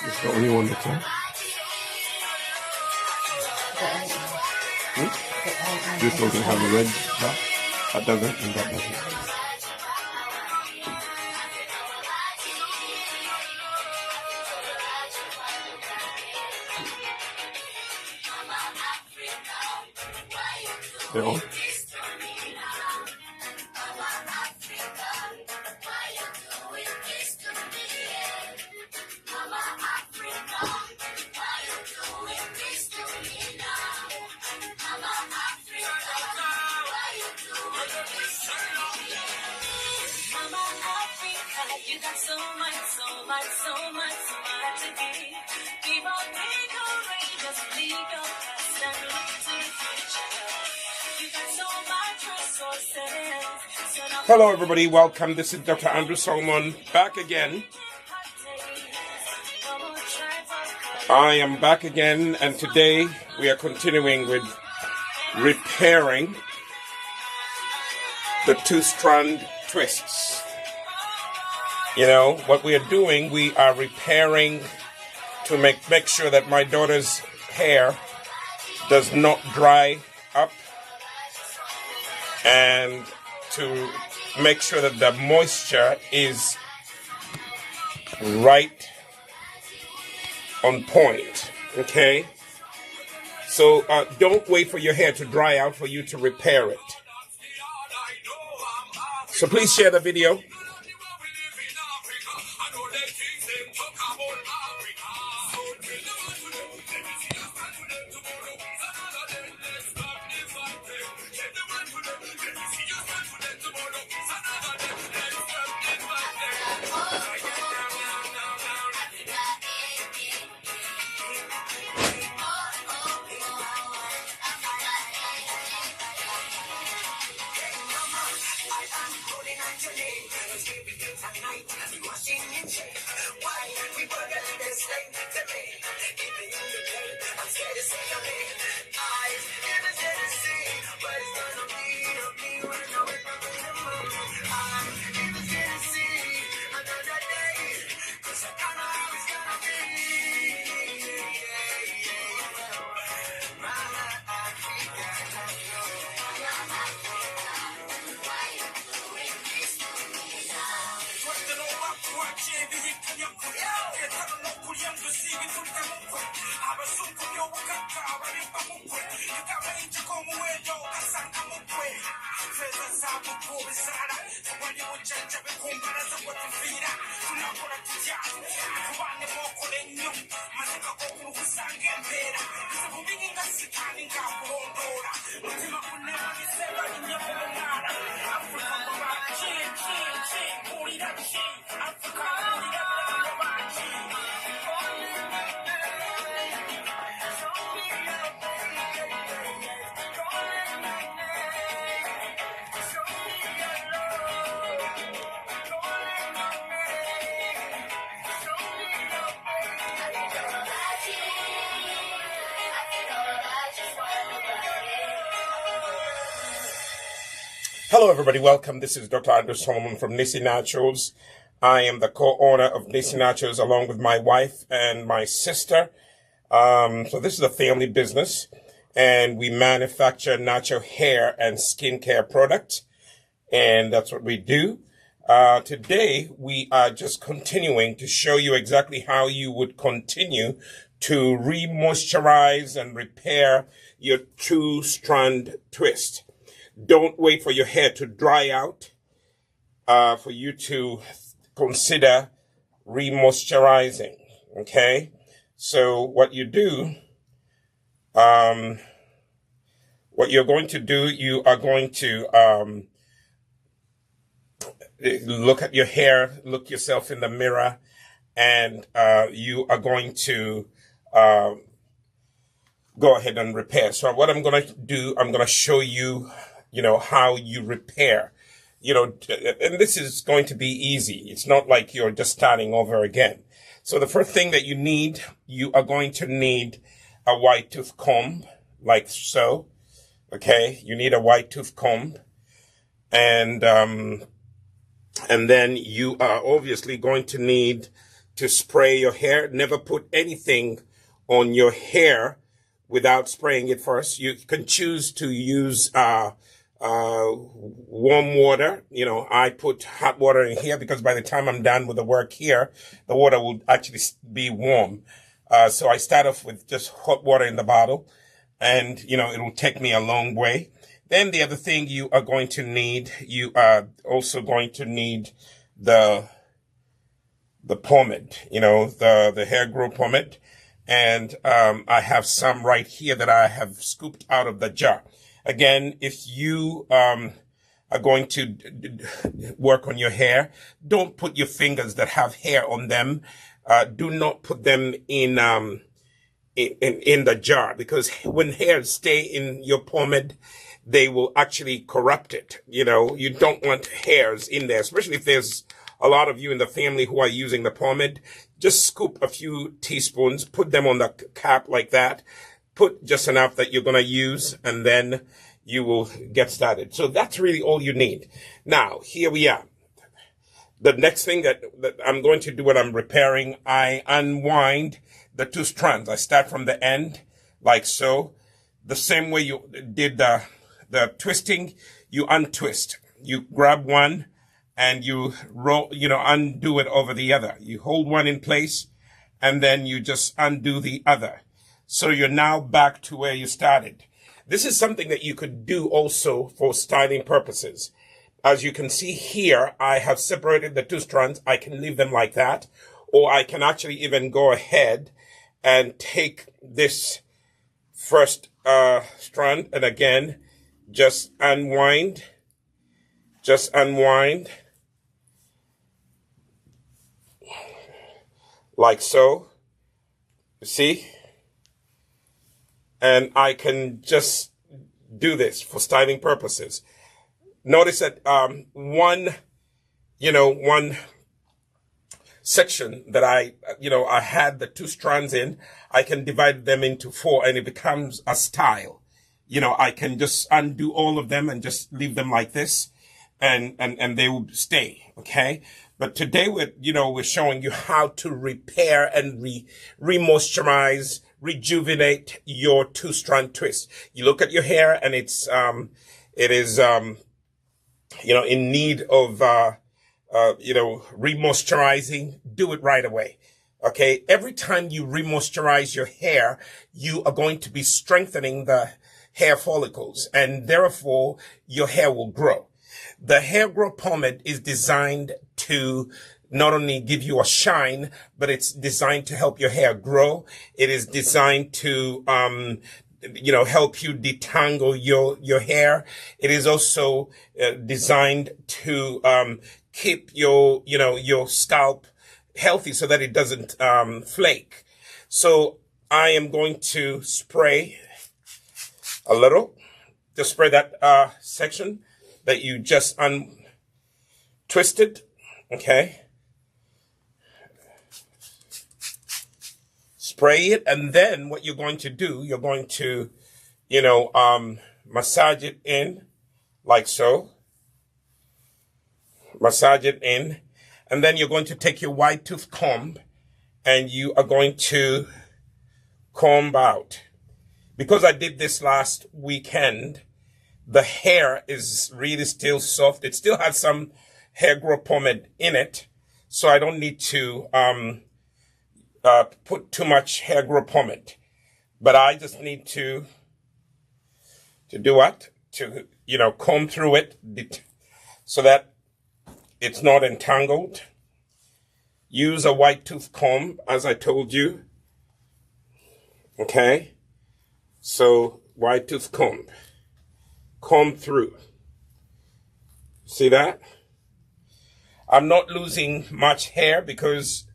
It's the only one that's on. This doesn't have a red dot. That doesn't, and that doesn't. They're on. You got so much to give. Keep on being courageous, leave your past and look to the future. You got so much resources. So hello, everybody. Welcome. This is Dr. Andrew Solomon back again. I am back again, and today we are continuing with repairing the two-strand twists. You know, what we are doing, we are repairing to make sure that my daughter's hair does not dry up, and to make sure that the moisture is right on point, okay? So don't wait for your hair to dry out for you to repair it. So please share the video. Hello, everybody. Welcome. This is Dr. Andrew Solomon from Nisi Naturals. I am the co-owner of Nisi Naturals along with my wife and my sister. So this is a family business, and we manufacture natural hair and skincare products, and that's what we do. Today, we are just continuing to show you exactly how you would continue to re-moisturize and repair your two-strand twist. Don't wait for your hair to dry out for you to consider re-moisturizing, okay? So what you do, what you're going to do, you are going to look at your hair, look yourself in the mirror, and you are going to go ahead and repair. So what I'm going to do, I'm going to show you, how you repair, and this is going to be easy. It's not like you're just starting over again. So the first thing that you are going to need a white tooth comb, like so. Okay, you need a white tooth comb, and then you are obviously going to need to spray your hair. Never put anything on your hair without spraying it first. You can choose to use warm water. You know, I put hot water in here because by the time I'm done with the work here, the water will actually be warm. So I start off with just hot water in the bottle, and, you know, it'll take me a long way. Then the other thing you are going to need, you are also going to need the pomade, you know, the hair grow pomade. And I have some right here that I have scooped out of the jar. Again, if you are going to work on your hair, don't put your fingers that have hair on them. Do not put them in the jar, because when hairs stay in your pomade, they will actually corrupt it. You know, you don't want hairs in there, especially if there's a lot of you in the family who are using the pomade. Just scoop a few teaspoons, put them on the cap like that. Put just enough that you're going to use, and then you will get started. So that's really all you need. Now, here we are. The next thing that I'm going to do when I'm repairing, I unwind the two strands. I start from the end, like so. The same way you did the twisting, you untwist. You grab one and you roll, you know, undo it over the other. You hold one in place and then you just undo the other. So you're now back to where you started. This is something that you could do also for styling purposes. As you can see here, I have separated the two strands. I can leave them like that, or I can actually even go ahead and take this first strand and again, just unwind, like so, you see? And I can just do this for styling purposes. Notice that one section that I had the two strands in, I can divide them into four and it becomes a style. You know, I can just undo all of them and just leave them like this, and they will stay, okay? But today we're showing you how to repair and re-moisturize, rejuvenate your two-strand twist. You look at your hair and it is in need of re-moisturizing. Do it right away. Okay? Every time you re-moisturize your hair, you are going to be strengthening the hair follicles, and therefore your hair will grow. The hair grow pomade is designed to not only give you a shine, but it's designed to help your hair grow. It is designed to, help you detangle your hair. It is also designed to, keep your scalp healthy so that it doesn't, flake. So I am going to spray a little, to spray that, section that you just untwisted. Okay. Spray it, and then what you're going to do, you're going to, massage it in, like so. Massage it in, and then you're going to take your white tooth comb, and you are going to comb out. Because I did this last weekend, the hair is really still soft. It still has some hair growth pomade in it, so I don't need to put too much hair growth pomade. But I just need to do what? To, comb through it so that it's not entangled. Use a white tooth comb, as I told you. Okay? So, white tooth comb. Comb through. See that? I'm not losing much hair because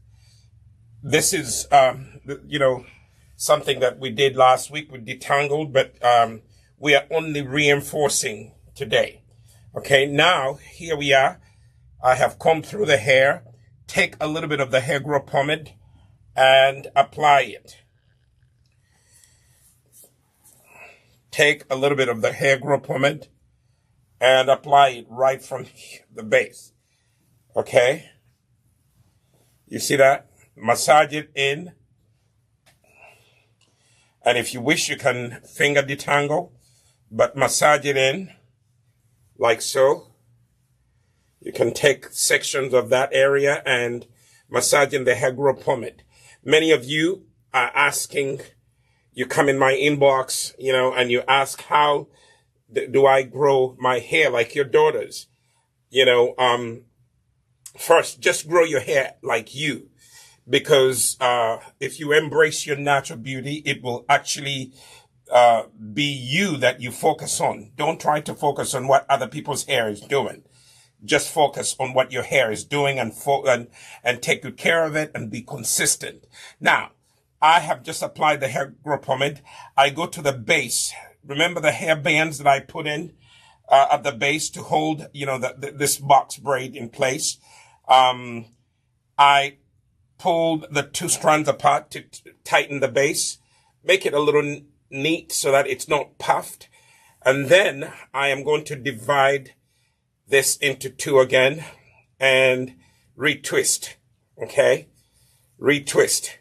this is, something that we did last week. We detangled, but we are only reinforcing today. Okay, now here we are. I have combed through the hair. Take a little bit of the hair growth pomade and apply it. take a little bit of the hair growth pomade and apply it right from the base. Okay? You see that? Massage it in. And if you wish, you can finger detangle, but massage it in like so. You can take sections of that area and massage in the hair growth pomade. Many of you are asking, you come in my inbox, and you ask, how do I grow my hair like your daughters? First, just grow your hair like you. Because if you embrace your natural beauty, it will actually be you that you focus on. Don't try to focus on what other people's hair is doing. Just focus on what your hair is doing and take good care of it and be consistent. Now, I have just applied the hair growth pomade. I go to the base. Remember the hair bands that I put in at the base to hold, this box braid in place. I pulled the two strands apart to tighten the base, make it a little neat so that it's not puffed. And then I am going to divide this into two again and retwist. Okay? Retwist.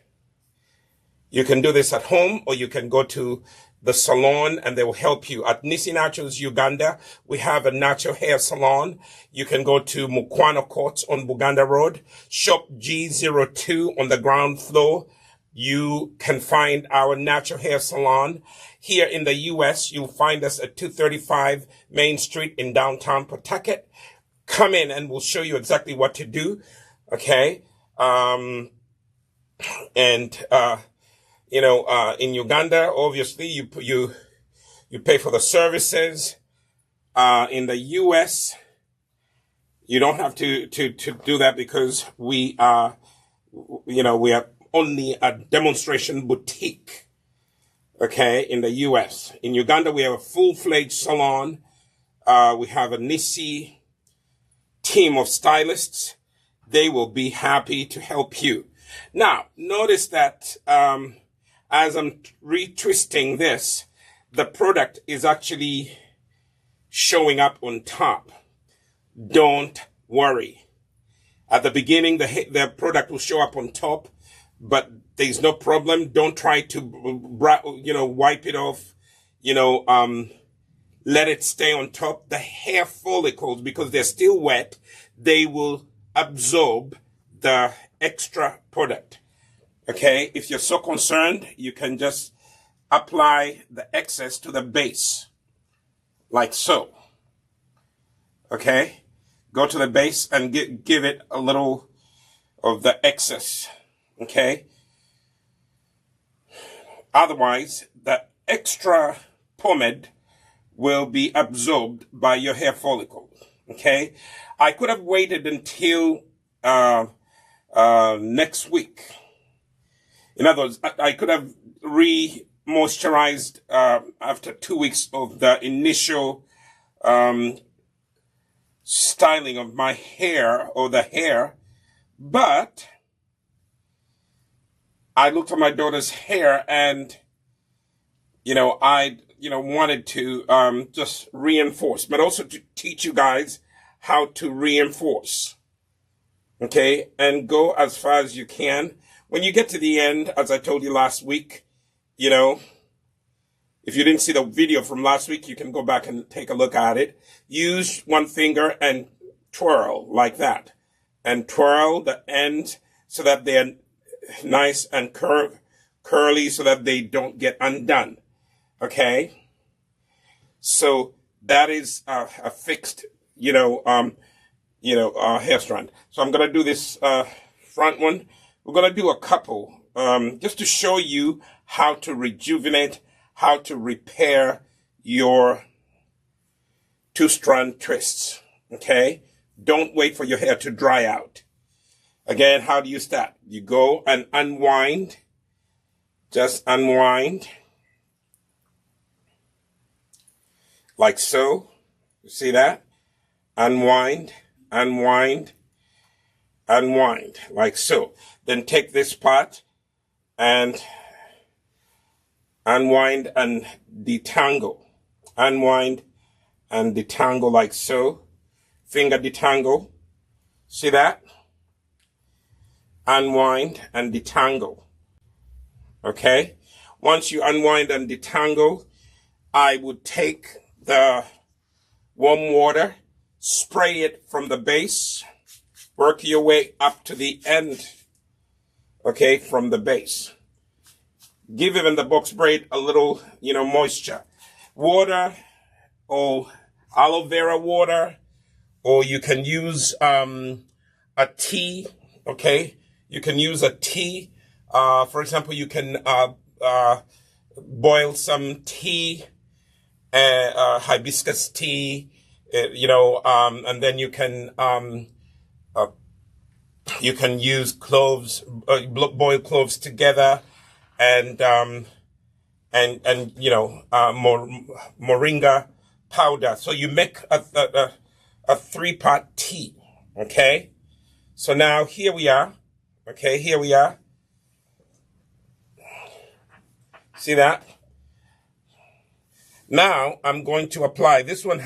You can do this at home, or you can go to the salon and they will help you. At Nisi Naturals Uganda, we have a natural hair salon. You can go to Mukwano Courts on Buganda Road, shop G02 on the ground floor. You can find our natural hair salon. Here in the U.S., you'll find us at 235 Main Street in downtown Pawtucket. Come in and we'll show you exactly what to do. Okay? In Uganda, obviously, you pay for the services. In the U.S., you don't have to do that because we are only a demonstration boutique. Okay, in the U.S. In Uganda, we have a full-fledged salon. We have a Nisi team of stylists. They will be happy to help you. Now, notice that as I'm retwisting this, the product is actually showing up on top. Don't worry. At the beginning, the product will show up on top, but there's no problem. Don't try to, wipe it off. Let it stay on top. The hair follicles, because they're still wet, they will absorb the extra product. Okay? If you're so concerned, you can just apply the excess to the base, like so. Okay? Go to the base and give it a little of the excess. Okay? Otherwise, the extra pomade will be absorbed by your hair follicle. Okay? I could have waited until next week. In other words, I could have re-moisturized after 2 weeks of the initial styling of my hair or the hair, but I looked at my daughter's hair and, I wanted to just reinforce, but also to teach you guys how to reinforce. Okay? And go as far as you can. When you get to the end, as I told you last week, if you didn't see the video from last week, you can go back and take a look at it. Use one finger and twirl like that. And twirl the ends so that they're nice and curly so that they don't get undone. Okay? So that is a fixed, hair strand. So I'm going to do this front one. We're going to do a couple just to show you how to rejuvenate, how to repair your two-strand twists. Okay? Don't wait for your hair to dry out. Again, how do you start? You go and unwind. Just unwind. Like so. You see that? Unwind, unwind, unwind. Like so. Then take this part and Unwind and detangle. Unwind and detangle like so. Finger detangle. See that? Unwind and detangle. Okay? Once you unwind and detangle, I would take the warm water, spray it from the base, work your way up to the end, okay, from the base. Give even the box braid a little, moisture. Water or aloe vera water, or you can use a tea, okay? You can use a tea. For example, you can boil some tea, hibiscus tea, and then you can use cloves, boil cloves together, and moringa powder. So you make a 3-part tea. Okay. So now here we are. Okay, here we are. See that? Now I'm going to apply. This one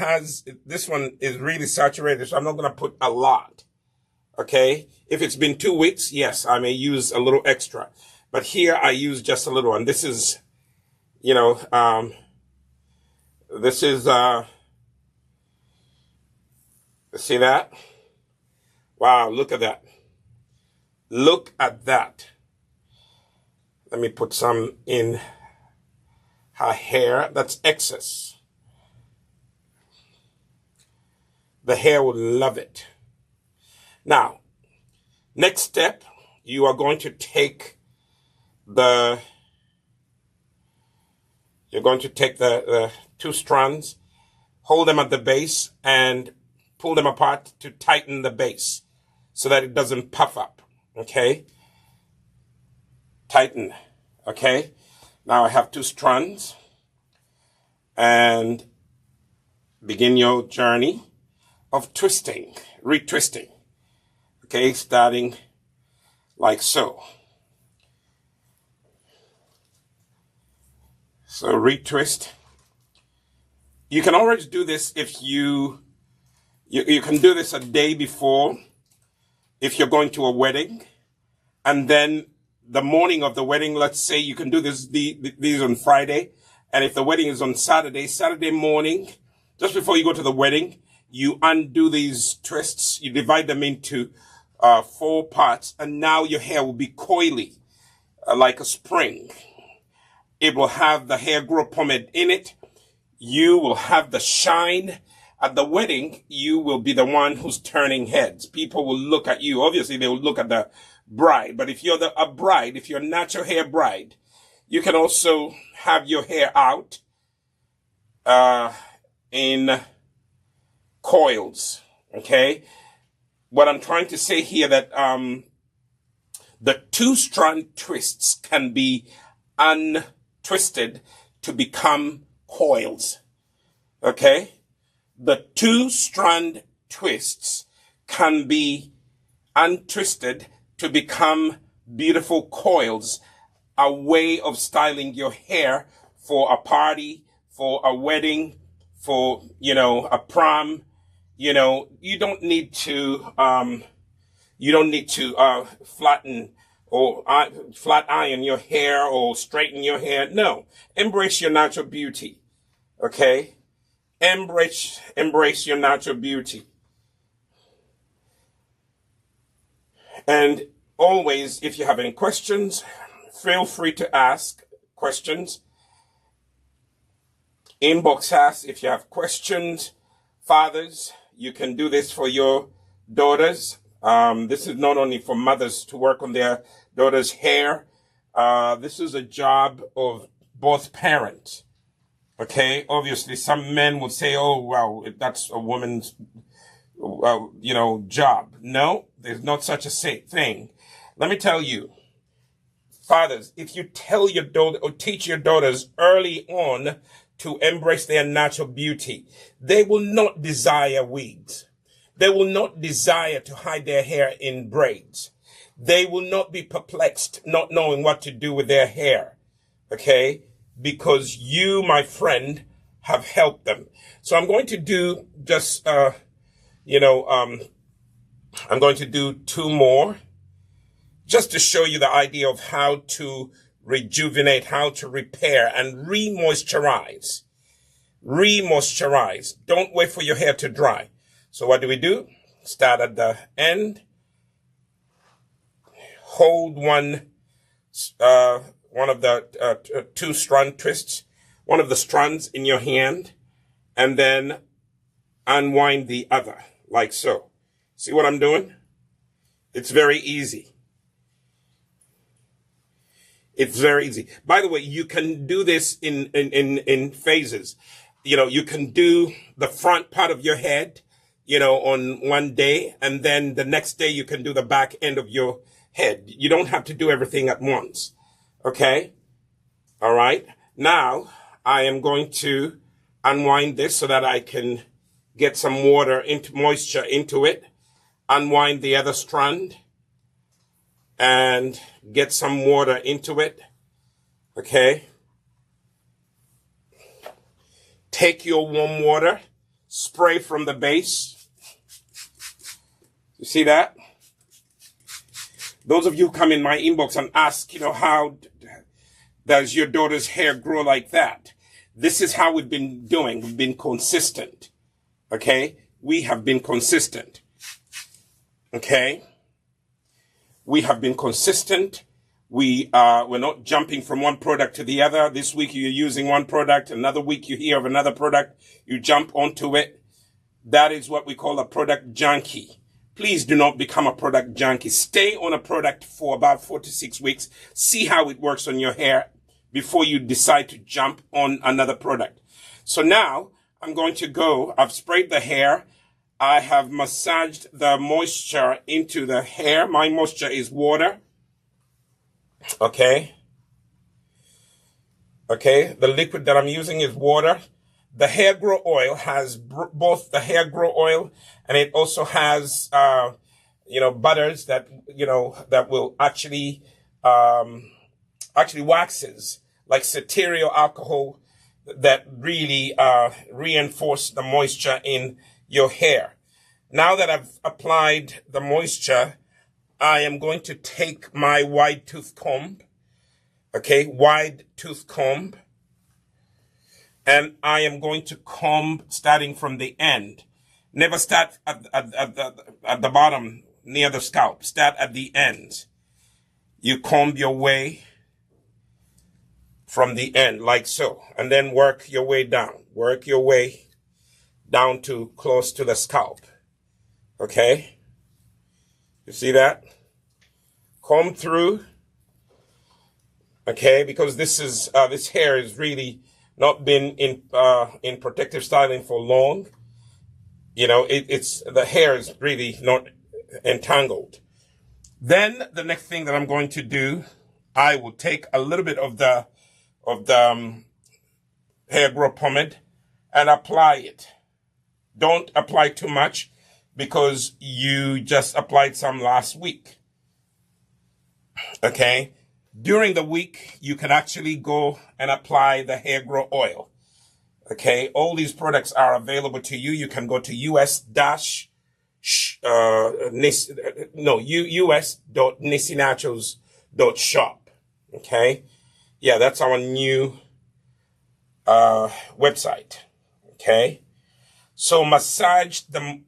is really saturated, so I'm not going to put a lot. Okay. If it's been 2 weeks, yes, I may use a little extra. But here I use just a little, and this is, see that? Wow, look at that. Look at that. Let me put some in her hair. That's excess. The hair will love it. Now, next step, you are going to take the 2 strands, hold them at the base, and pull them apart to tighten the base so that it doesn't puff up. Okay? Tighten. Okay? Now I have 2 strands, and begin your journey of twisting, retwisting. Okay? Starting like so. So retwist. You can always do this if you can do this a day before if you're going to a wedding, and then the morning of the wedding, let's say you can do these on Friday, and if the wedding is on Saturday morning, just before you go to the wedding, you undo these twists, you divide them into 4 parts, and now your hair will be coily like a spring. It will have the hair growth pomade in it. You will have the shine. At the wedding, you will be the one who's turning heads. People will look at you. Obviously, they will look at the bride. But if you're a bride, if you're a natural hair bride, you can also have your hair out in coils. Okay? What I'm trying to say here that the 2-strand twists can be untwisted to become coils. Okay? The 2-strand twists can be untwisted to become beautiful coils, a way of styling your hair for a party, for a wedding, for, a prom. You don't need to flatten or flat iron your hair or straighten your hair. No, embrace your natural beauty. Okay? Embrace your natural beauty. And always, if you have any questions, feel free to ask questions. Inbox us if you have questions. Fathers, you can do this for your daughters. This is not only for mothers to work on their daughters' hair. This is a job of both parents. Okay, obviously some men would say, oh, well, that's a woman's, job. No, there's not such a thing. Let me tell you, fathers, if you tell your daughter or teach your daughters early on to embrace their natural beauty, they will not desire wigs. They will not desire to hide their hair in braids. They will not be perplexed, not knowing what to do with their hair. Okay? because you, my friend, have helped them. So I'm going to do just, I'm going to do 2 more just to show you the idea of how to rejuvenate, how to repair and re-moisturize. Re-moisturize. Don't wait for your hair to dry. So what do? Start at the end. Hold one of the 2 strand twists, one of the strands in your hand, and then unwind the other, like so. See what I'm doing? It's very easy. It's very easy. By the way, you can do this in phases. You can do the front part of your head, on one day, and then the next day you can do the back end of your head. You don't have to do everything at once. Okay? All right. Now, I am going to unwind this so that I can get some moisture into it. Unwind the other strand and get some water into it. Okay? Take your warm water, spray from the base. You see that? Those of you who come in my inbox and ask, how does your daughter's hair grow like that? This is how we've been doing. We've been consistent. Okay? We have been consistent. Okay? We have been consistent. We're not jumping from one product to the other. This week you're using one product. Another week you hear of another product. You jump onto it. That is what we call a product junkie. Please do not become a product junkie. Stay on a product for about 4 to 6 weeks. See how it works on your hair before you decide to jump on another product. So now I'm going to go. I've sprayed the hair. I have massaged the moisture into the hair. My moisture is water. Okay. Okay. The liquid that I'm using is water. The hair grow oil has both the hair grow oil and it also has, butters that, that will actually waxes like cetearyl alcohol that really, reinforce the moisture in your hair. Now that I've applied the moisture, I am going to take my wide tooth comb. Okay. Wide tooth comb. And I am going to comb starting from the end. Never start at the bottom near the scalp. Start at the end. You comb your way from the end like so. And then work your way down. Work your way down to close to the scalp. Okay? You see that? Comb through. Okay? Because this hair is really not been in protective styling for long. The hair is really not entangled. Then the next thing that I'm going to do, I will take a little bit of the hair growth pomade and apply it. Don't apply too much because you just applied some last week. Okay? During the week, you can actually go and apply the hair grow oil. Okay? All these products are available to you. You can go to us.nisinaturals.shop. Okay? Yeah, that's our new website. Okay? So massage the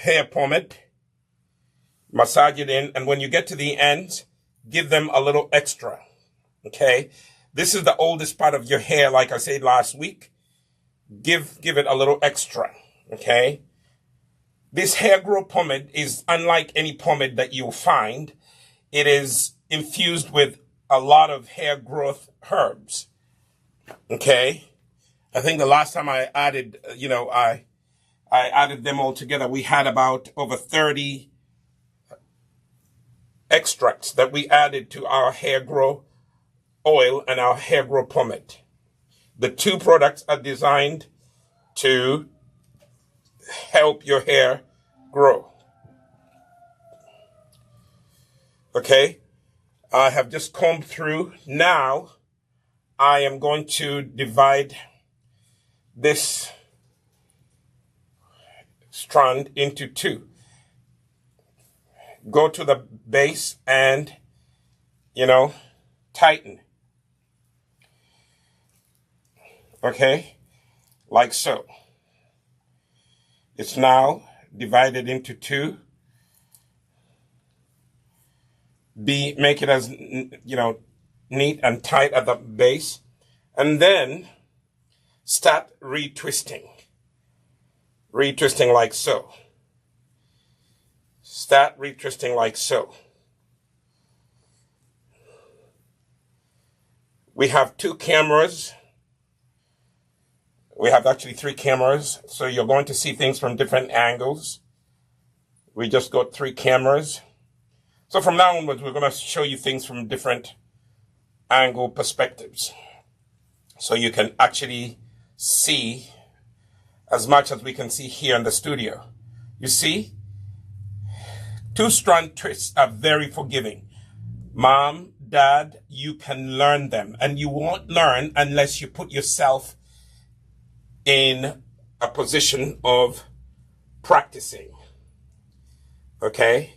hair pomade. Massage it in, and when you get to the end, give them a little extra. Okay? This is the oldest part of your hair, like I said last week. Give it a little extra. Okay? This hair growth pomade is unlike any pomade that you'll find. It is infused with a lot of hair growth herbs. Okay? I think the last time I added, I added them all together. We had about over 30 extracts that we added to our hair grow oil and our hair grow pomade. The 2 products are designed to help your hair grow. Okay? I have just combed through. Now I am going to divide this strand into two. Go to the base and, tighten. Okay, like so. It's now divided into two. Make it as, neat and tight at the base. And then start retwisting. Retwisting like so. Start retwisting like so. We have two cameras. We have actually three cameras, so you're going to see things from different angles. We just got three cameras. So from now onwards, we're going to show you things from different angle perspectives. So you can actually see as much as we can see here in the studio. You see? Two-strand twists are very forgiving. Mom, Dad, you can learn them. And you won't learn unless you put yourself in a position of practicing. Okay?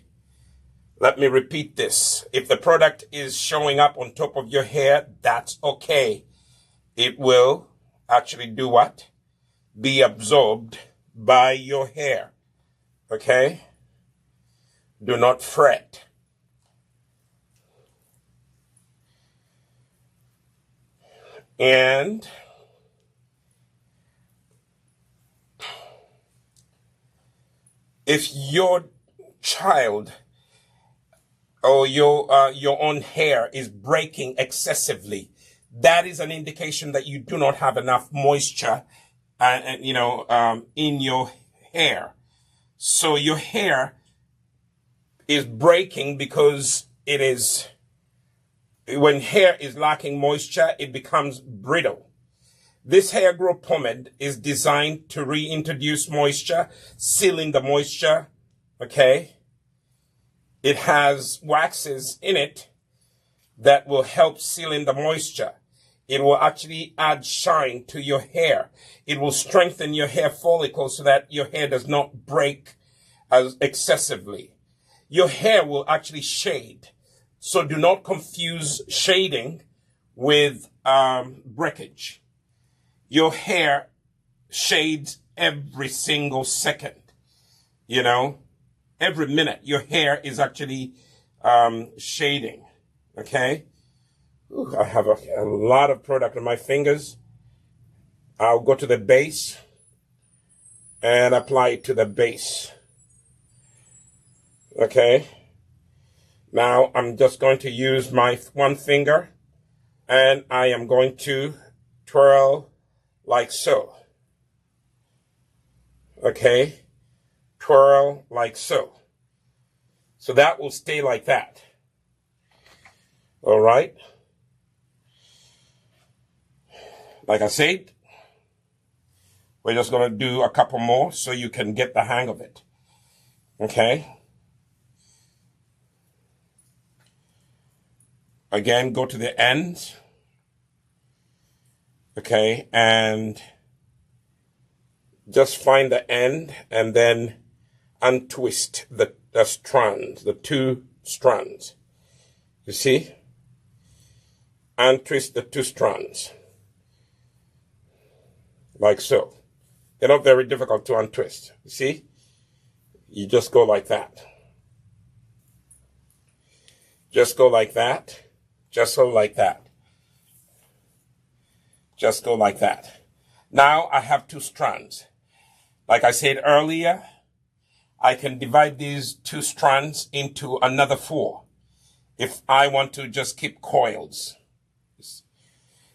Let me repeat this. If the product is showing up on top of your hair, that's okay. It will actually do what? Be absorbed by your hair. Okay? Do not fret. And if your child or your own hair is breaking excessively, that is an indication that you do not have enough moisture in your hair. So your hair is breaking because when hair is lacking moisture, it becomes brittle. This hair growth pomade is designed to reintroduce moisture, sealing the moisture, okay? It has waxes in it that will help seal in the moisture. It will actually add shine to your hair. It will strengthen your hair follicles so that your hair does not break as excessively. Your hair will actually shade. So do not confuse shading with breakage. Your hair shades every single second. Every minute your hair is actually shading. Okay? Ooh, I have a lot of product on my fingers. I'll go to the base and apply it to the base. Okay? Now I'm just going to use my one finger and I am going to twirl like so. Okay? Twirl like so. So that will stay like that. All right? Like I said, we're just going to do a couple more so you can get the hang of it. Okay? Again, go to the ends. Okay, and just find the end and then untwist the strands, the two strands. You see? Untwist the two strands. Like so. They're not very difficult to untwist. You see? You just go like that. Just go like that. Just go like that. Just go like that. Now I have two strands. Like I said earlier, I can divide these two strands into another four if I want to just keep coils.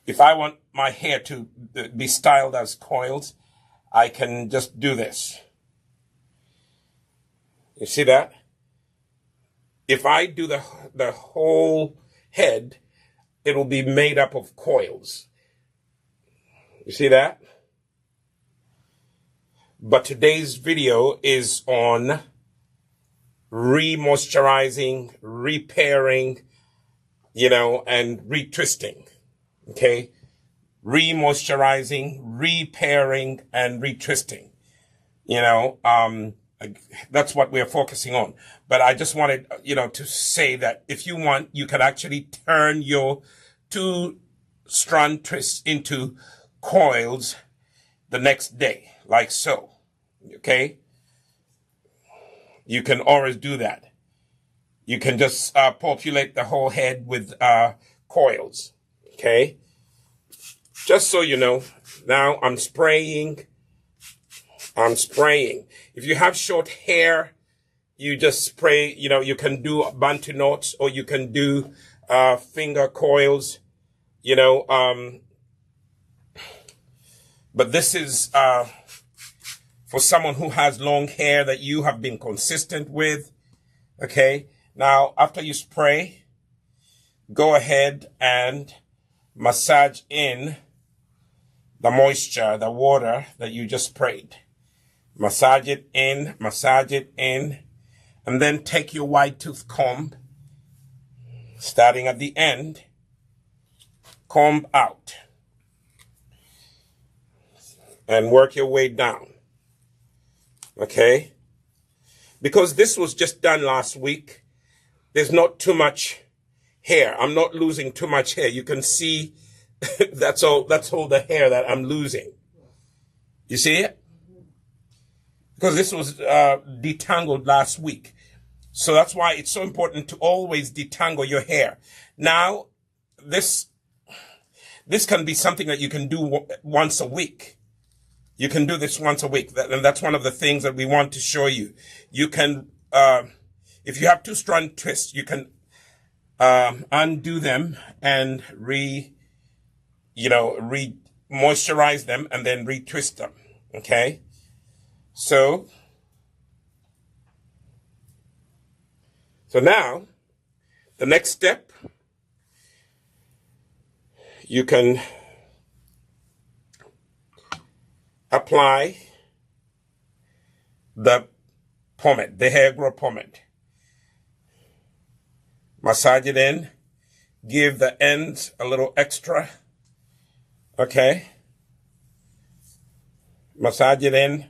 If I want my hair to be styled as coils, I can just do this. You see that? If I do the whole head, it will be made up of coils. You see that? But today's video is on re-moisturizing, repairing, and retwisting. Okay. Re-moisturizing, repairing, and retwisting. That's what we're focusing on. But I just wanted, to say that if you want, you can actually turn your 2-strand twists into coils the next day, like so. Okay? You can always do that. You can just populate the whole head with coils. Okay? Just so you know, now I'm spraying. If you have short hair, you just spray, you can do bantu knots, or you can do finger coils, but this is for someone who has long hair that you have been consistent with. Okay. Now, after you spray, go ahead and massage in the moisture, the water that you just sprayed. Massage it in, and then take your wide tooth comb, starting at the end, comb out, and work your way down. Okay? Because this was just done last week, there's not too much hair. I'm not losing too much hair. You can see that's all the hair that I'm losing. You see it? Because this was detangled last week. So that's why it's so important to always detangle your hair. Now, this can be something that you can do once a week. You can do this once a week. And that's one of the things that we want to show you. You can, if you have 2-strand twists, you can undo them and moisturize them and then retwist them. Okay? So now, the next step, you can apply the pomade, the hair growth pomade. Massage it in, give the ends a little extra, okay? Massage it in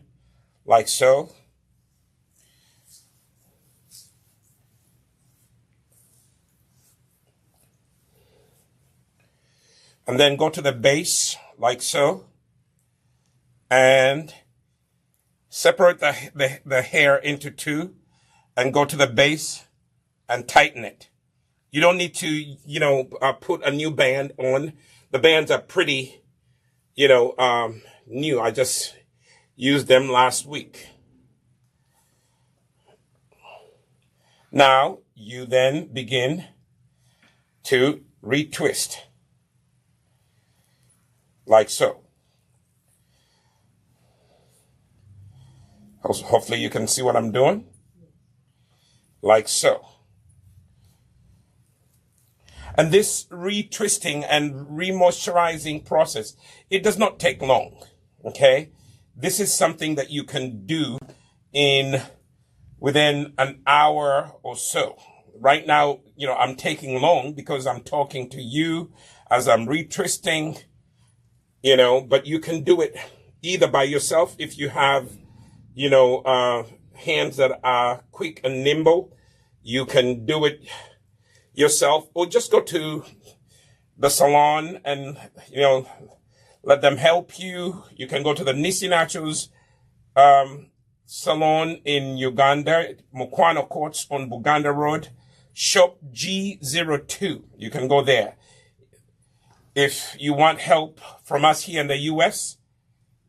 like so. And then go to the base like so. And separate the hair into 2 and go to the base and tighten it. You don't need to, put a new band on. The bands are pretty, new. I just used them last week. Now, you then begin to retwist. Like so. Hopefully you can see what I'm doing. Like so. And this retwisting and remoisturizing process, it does not take long. Okay? This is something that you can do within an hour or so. Right now, I'm taking long because I'm talking to you as I'm retwisting, but you can do it either by yourself if you have, hands that are quick and nimble. You can do it yourself, or just go to the salon and, let them help you. You can go to the Nisi Naturals salon in Uganda, Mukwano Courts on Buganda Road, shop G02. You can go there. If you want help from us here in the U.S.,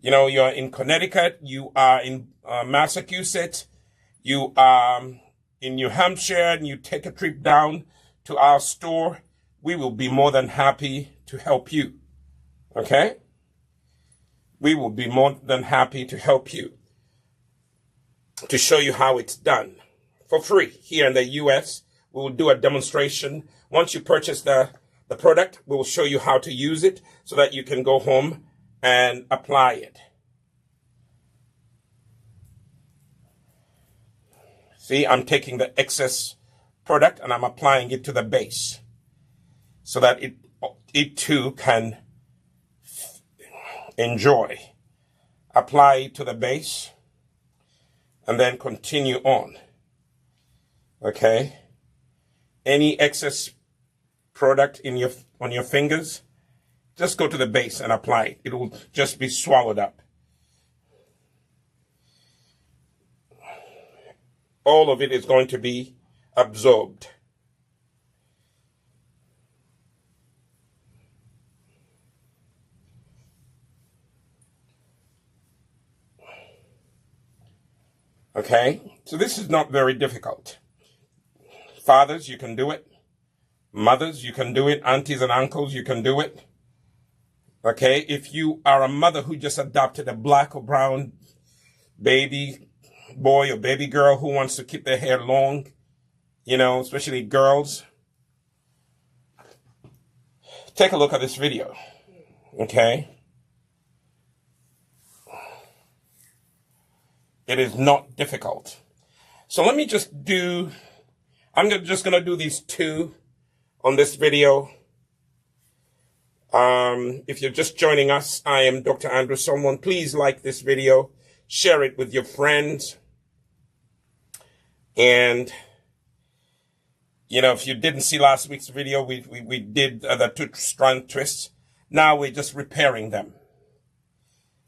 you're in Connecticut, you are in Massachusetts, you are in New Hampshire, and you take a trip down to our store, we will be more than happy to help you. Okay? We will be more than happy to help you, to show you how it's done for free. Here in the U.S., we will do a demonstration. Once you purchase the product, we will show you how to use it so that you can go home and apply it. See, I'm taking the excess product and I'm applying it to the base. so that it too can enjoy. Apply it to the base and then continue on. Okay? Any excess product on your fingers, just go to the base and apply it. It will just be swallowed up. All of it is going to be absorbed. Okay? So this is not very difficult. Fathers, you can do it. Mothers, you can do it. Aunties and uncles, you can do it. Okay? If you are a mother who just adopted a black or brown baby boy or baby girl who wants to keep their hair long, you know, especially girls, take a look at this video. Okay? It is not difficult. So let me just I'm just going to do these two on this video. If you're just joining us, I am Dr. Andrew Solomon. Please like this video, share it with your friends. And, you know, if you didn't see last week's video, we did the 2-strand twists. Now we're just repairing them.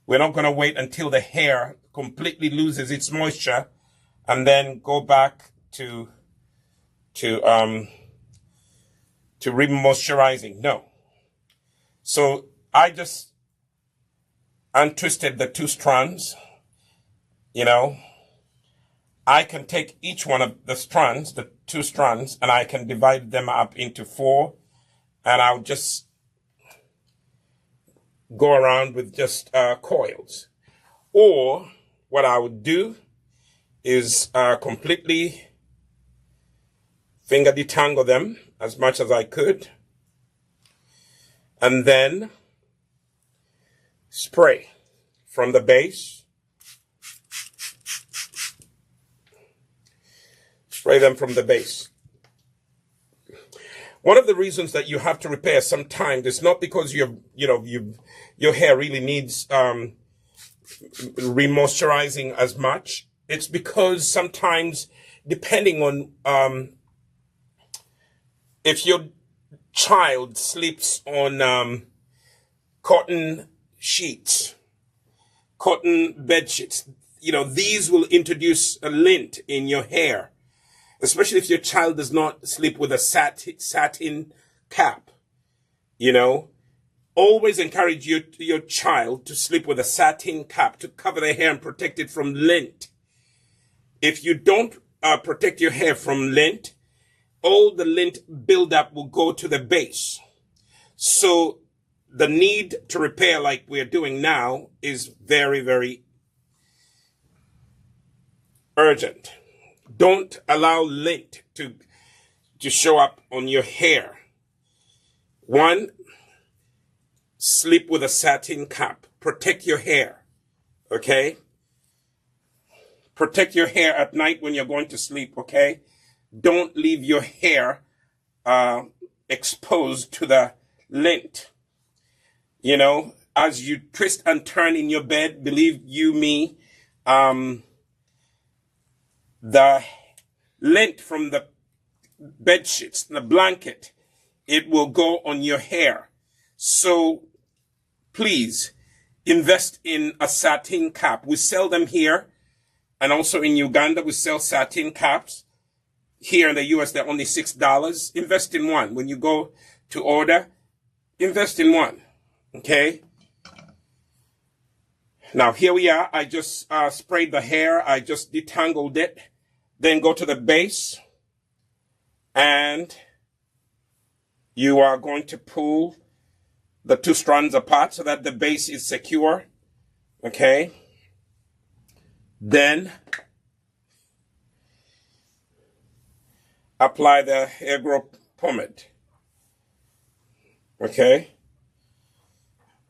We're not going to wait until the hair completely loses its moisture and then go back to remoisturizing. No. So I just untwisted the 2 strands. You know, I can take each one of the strands, the 2 strands, and I can divide them up into 4, and I'll just go around with just coils. Or what I would do is completely finger detangle them as much as I could, and then spray from the base. Spray them from the base. One of the reasons that you have to repair sometimes is not because your hair really needs remoisturizing as much. It's because sometimes, depending on if your child sleeps on cotton sheets, cotton bed sheets, you know, these will introduce a lint in your hair. Especially if your child does not sleep with a satin cap, you know. Always encourage your child to sleep with a satin cap to cover their hair and protect it from lint. If you don't protect your hair from lint, all the lint buildup will go to the base. So the need to repair like we're doing now is very, very urgent. Don't allow lint to show up on your hair. 1, sleep with a satin cap. Protect your hair. Okay? Protect your hair at night when you're going to sleep, okay? Don't leave your hair exposed to the lint. You know, as you twist and turn in your bed, believe you me, the lint from the bed sheets, the blanket, it will go on your hair. So please invest in a satin cap. We sell them here, and also in Uganda we sell satin caps. Here in the US they're only $6. Invest in one. When you go to order, invest in one. Okay? Now here we are. I just sprayed the hair. I just detangled it. Then go to the base, and you are going to pull the 2 strands apart so that the base is secure. Okay? Then apply the hair growth pomade. Okay?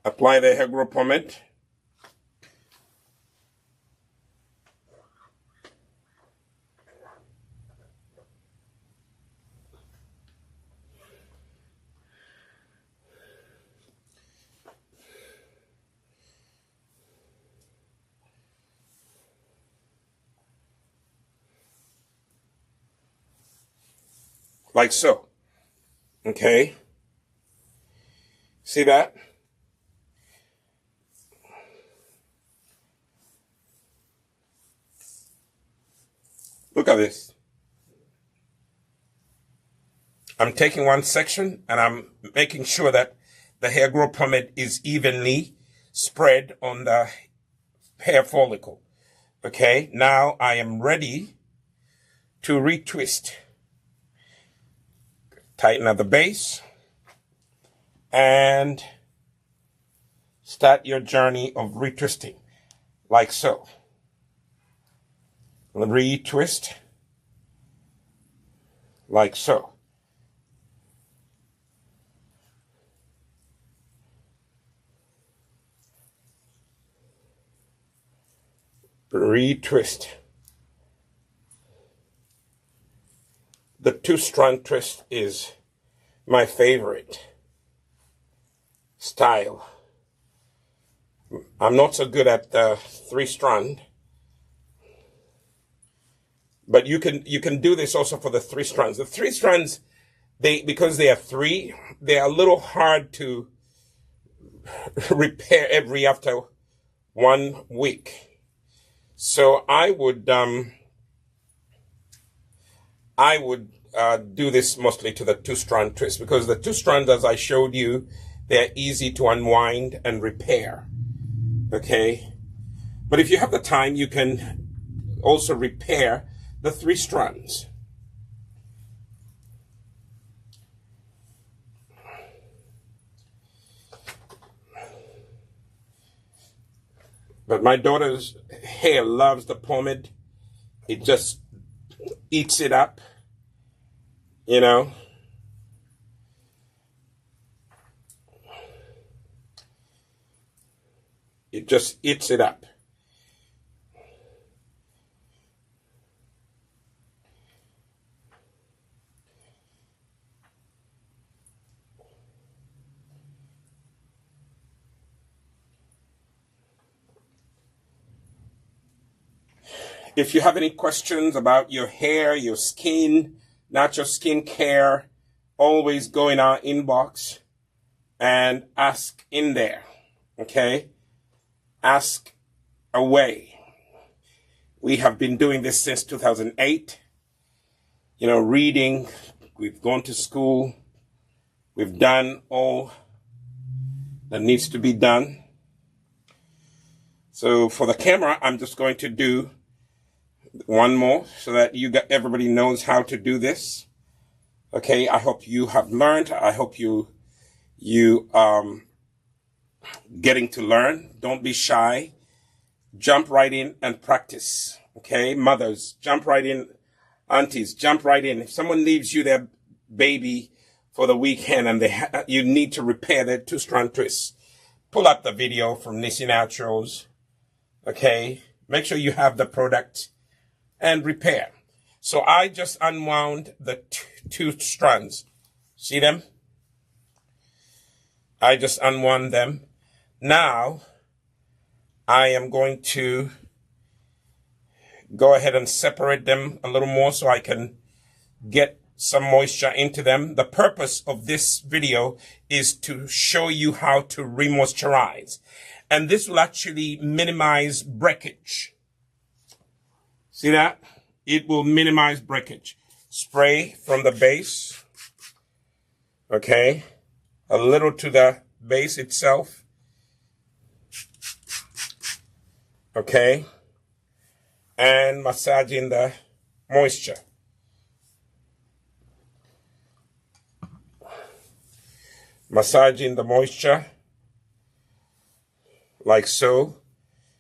Apply the hair growth pomade. like so. Okay. See that? Look at this. I'm taking one section and I'm making sure that the hair growth pomade is evenly spread on the hair follicle. Okay, now I am ready to retwist. Tighten at the base and start your journey of retwisting, like so. Retwist, like so. Retwist. The 2-strand twist is my favorite style. I'm not so good at the 3-strand, but you can do this also for the 3 strands. The 3 strands, because they are 3, they are a little hard to repair after 1 week. So I would do this mostly to the 2-strand twist, because the 2 strands, as I showed you, they're easy to unwind and repair. Okay. But if you have the time, you can also repair the 3 strands. But my daughter's hair loves the pomade. It just eats it up, you know. It just eats it up. If you have any questions about your hair, your skin, natural skin care, always go in our inbox and ask in there, okay? Ask away. We have been doing this since 2008. You know, reading, we've gone to school, we've done all that needs to be done. So for the camera, I'm just going to do one more so that everybody knows how to do this. Okay, I hope you have learned. I hope you getting to learn. Don't be shy. Jump right in and practice. Okay, mothers, jump right in. Aunties, jump right in. If someone leaves you their baby for the weekend and you need to repair their 2-strand twists, pull up the video from Nisi Naturals. Okay, make sure you have the product and repair. So I just unwound the 2 strands. See them? I just unwound them. Now I am going to go ahead and separate them a little more so I can get some moisture into them. The purpose of this video is to show you how to remoisturize. And this will actually minimize breakage. See that? It will minimize breakage. Spray from the base. Okay. A little to the base itself. Okay. And massaging the moisture. Massaging the moisture. Like so.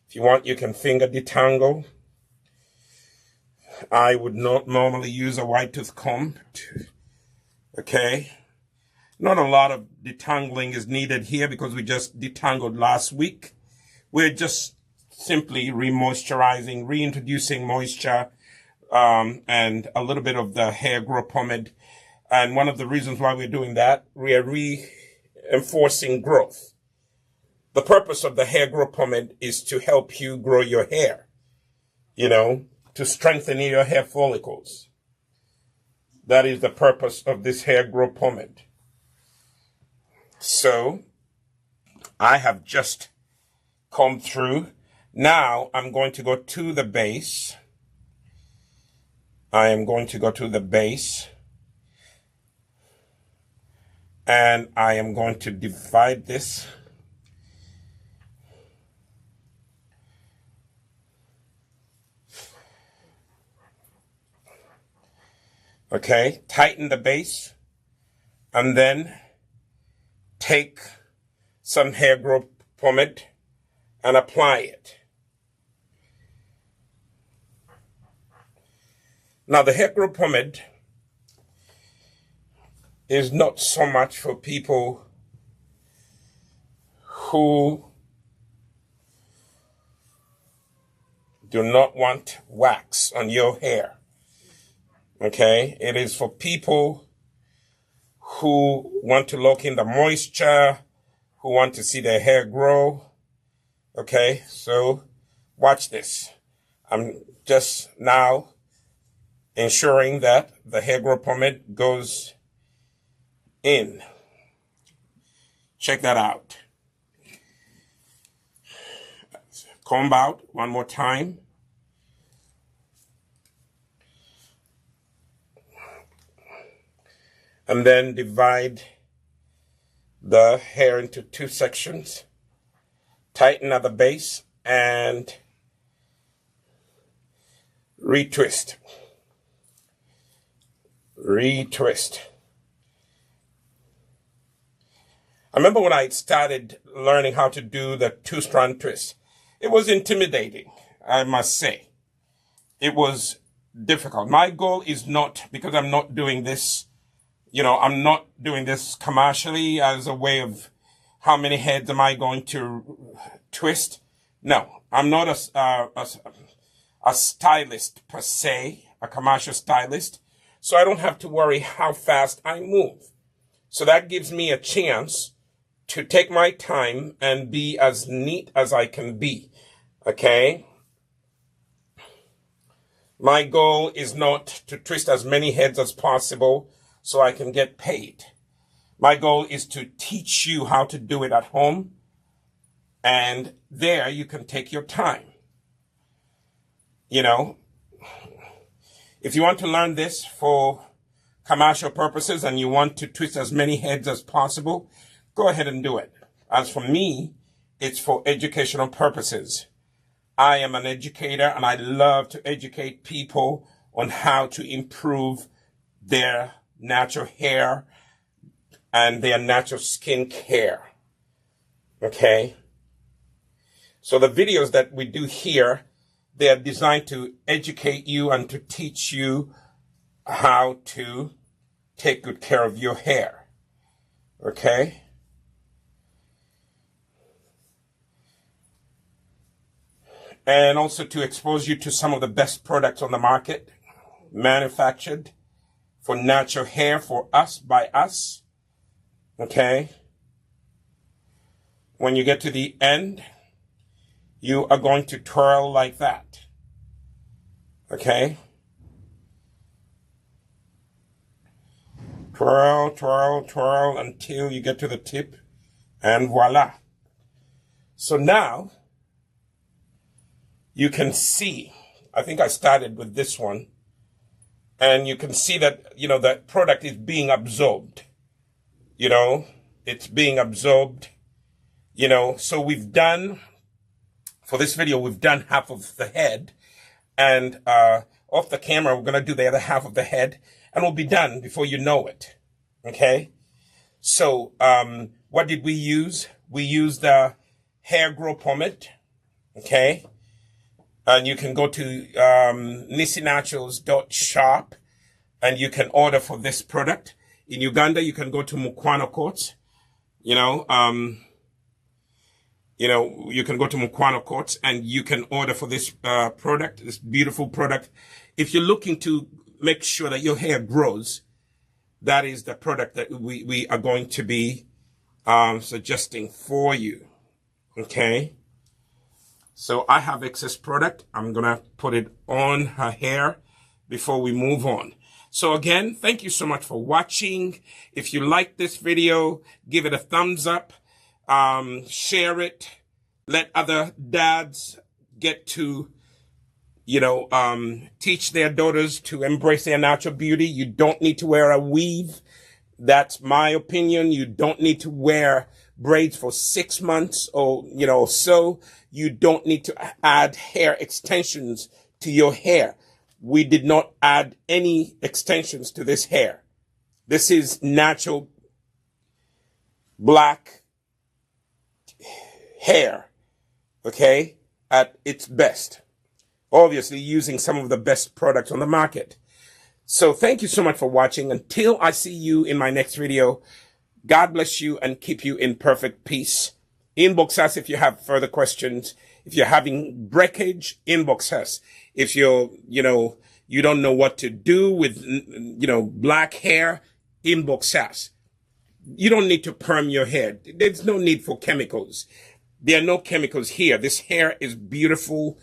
If you want, you can finger detangle. I would not normally use a white tooth comb. Okay. Not a lot of detangling is needed here because we just detangled last week. We're just simply remoisturizing, reintroducing moisture, and a little bit of the hair growth pomade. And one of the reasons why we're doing that, we are reinforcing growth. The purpose of the hair growth pomade is to help you grow your hair, you know, to strengthen your hair follicles. That is the purpose of this hair growth pomade. So I have just combed through. Now I'm going to go to the base. I am going to go to the base. And I am going to divide this. Okay, tighten the base. And then take some hair growth pomade and apply it. Now the hair growth pomade is not so much for people who do not want wax on your hair. Okay, it is for people who want to lock in the moisture, who want to see their hair grow. Okay, so watch this. I'm just now ensuring that the hair growth pomade goes in. Check that out. Comb out one more time. And then divide the hair into two sections. Tighten at the base and retwist. Retwist. I remember when I started learning how to do the two-strand twist, it was intimidating, I must say. It was difficult. My goal is not, because I'm not doing this, I'm not doing this commercially as a way of how many heads am I going to twist. No, I'm not a stylist per se, a commercial stylist. So I don't have to worry how fast I move. So that gives me a chance to take my time and be as neat as I can be. Okay? My goal is not to twist as many heads as possible so I can get paid. My goal is to teach you how to do it at home. And there you can take your time. If you want to learn this for commercial purposes and you want to twist as many heads as possible, go ahead and do it. As for me, it's for educational purposes. I am an educator and I love to educate people on how to improve their natural hair and their natural skin care. Okay? So the videos that we do here, they are designed to educate you and to teach you how to take good care of your hair. Okay? And also to expose you to some of the best products on the market, manufactured for natural hair for us, by us. Okay? When you get to the end, you are going to twirl like that. Okay? Twirl, twirl, twirl until you get to the tip. And voila. So now, you can see, I think I started with this one, and you can see that, that product is being absorbed. It's being absorbed. So we've done, for this video, we've done half of the head, and off the camera, we're going to do the other half of the head, and we'll be done before you know it. Okay? So, what did we use? We used the hair growth pomade. Okay? And you can go to nisinaturals.shop and you can order for this product. In Uganda, you can go to Mukwano Courts. You can go to Mukwano Courts and you can order for this product, this beautiful product. If you're looking to make sure that your hair grows, that is the product that we are going to be suggesting for you. Okay? So I have excess product. I'm going to put it on her hair before we move on. So again, thank you so much for watching. If you like this video, give it a thumbs up, share it, let other dads get to, teach their daughters to embrace their natural beauty. You don't need to wear a weave. That's my opinion. You don't need to wear braids for 6 months or, so. You don't need to add hair extensions to your hair. We did not add any extensions to this hair. This is natural black hair, okay, at its best. Obviously using some of the best products on the market. So thank you so much for watching. Until I see you in my next video, God bless you and keep you in perfect peace. Inbox us if you have further questions. If you're having breakage, inbox us. If you're, you don't know what to do with, black hair, inbox us. You don't need to perm your hair. There's no need for chemicals. There are no chemicals here. This hair is beautiful,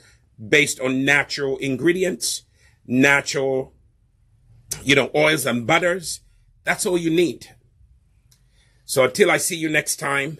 based on natural ingredients, natural, oils and butters. That's all you need. So until I see you next time,